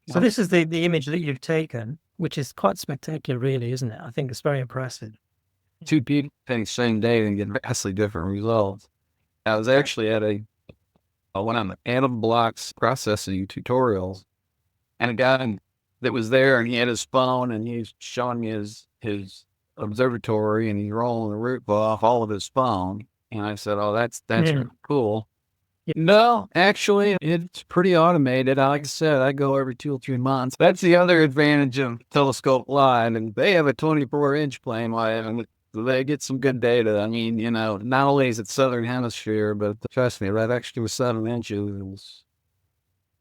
So this is the image that you've taken, which is quite spectacular, really, isn't it? I think it's very impressive. Two people taking the same day and get vastly different results. I was actually at one of the atom blocks processing tutorials, and a guy that was there, and he had his phone, and he's showing me his observatory, and he's rolling the roof off all of his phone. And I said, "Oh, that's Yeah. really cool." Yeah. No, actually, it's pretty automated. Like I said, I go every 2 or 3 months. That's the other advantage of Telescope Live, and they have a 24-inch plane wide, and they get some good data. I mean, not only is it Southern Hemisphere, but trust me, that extra 7 inches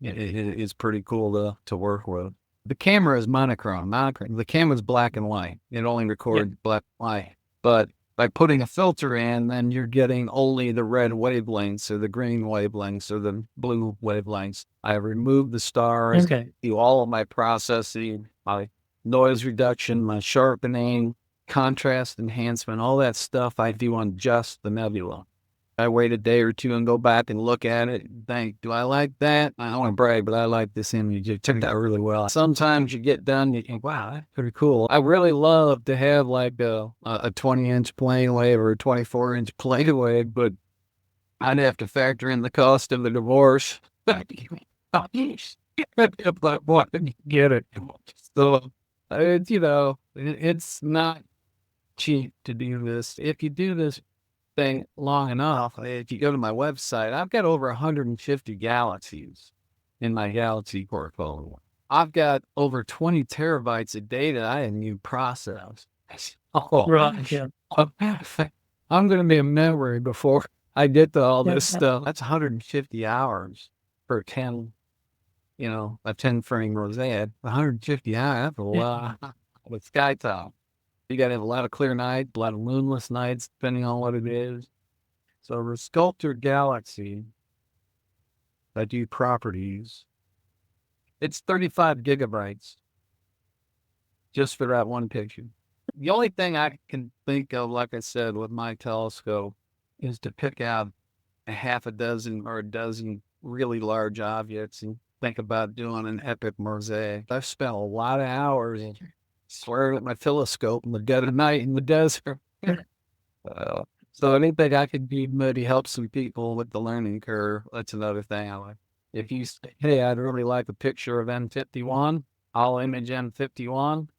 is pretty cool to work with. The camera is monochrome. The camera's black and white. It only records black and white. But by putting a filter in, then you're getting only the red wavelengths or the green wavelengths or the blue wavelengths. I removed the stars, do all of my processing, my noise reduction, my sharpening, contrast enhancement, all that stuff I do on just the nebula. I wait a day or two and go back and look at it and think, do I like that? I don't want to brag, but I like this image. It turned out really well. Sometimes you get done, you think, wow, that's pretty cool. I really love to have like a 20-inch plane wave or a 24-inch plane wave, but I'd have to factor in the cost of the divorce. Get it. So, it's not cheap to do this. If you do this thing long enough, if you go to my website, I've got over 150 galaxies in my galaxy portfolio. I've got over 20 terabytes of data I haven't even processed. Oh, Right. Yeah. I'm going to be a memory before I get to all this stuff. That's 150 hours for 10, a 10 frame rosette. 150 hours, that's a lot with sky top. You got to have a lot of clear nights, a lot of moonless nights, depending on what it is. So the Sculptor Galaxy, I do properties. It's 35 gigabytes just for that one picture. The only thing I can think of, like I said, with my telescope is to pick out a half a dozen or a dozen really large objects and think about doing an epic mosaic. I've spent a lot of hours swearing at my telescope in the dead of night in the desert. So anything I could do maybe help some people with the learning curve, that's another thing I like. If you say, hey, I'd really like a picture of M51, I'll image M51,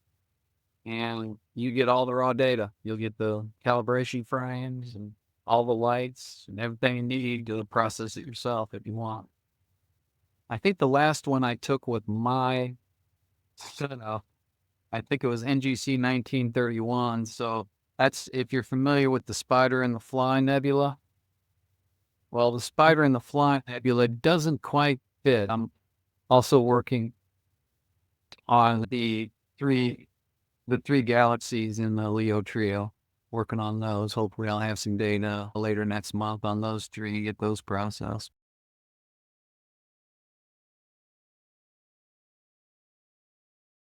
and you get all the raw data. You'll get the calibration frames and all the lights and everything you need to process it yourself if you want. I think the last one I took with my, I think it was NGC 1931. So that's, if you're familiar with the Spider and the Fly Nebula. Well, the Spider and the Fly Nebula doesn't quite fit. I'm also working on the three galaxies in the Leo trio, working on those. Hopefully I'll have some data later next month on those three, get those processed.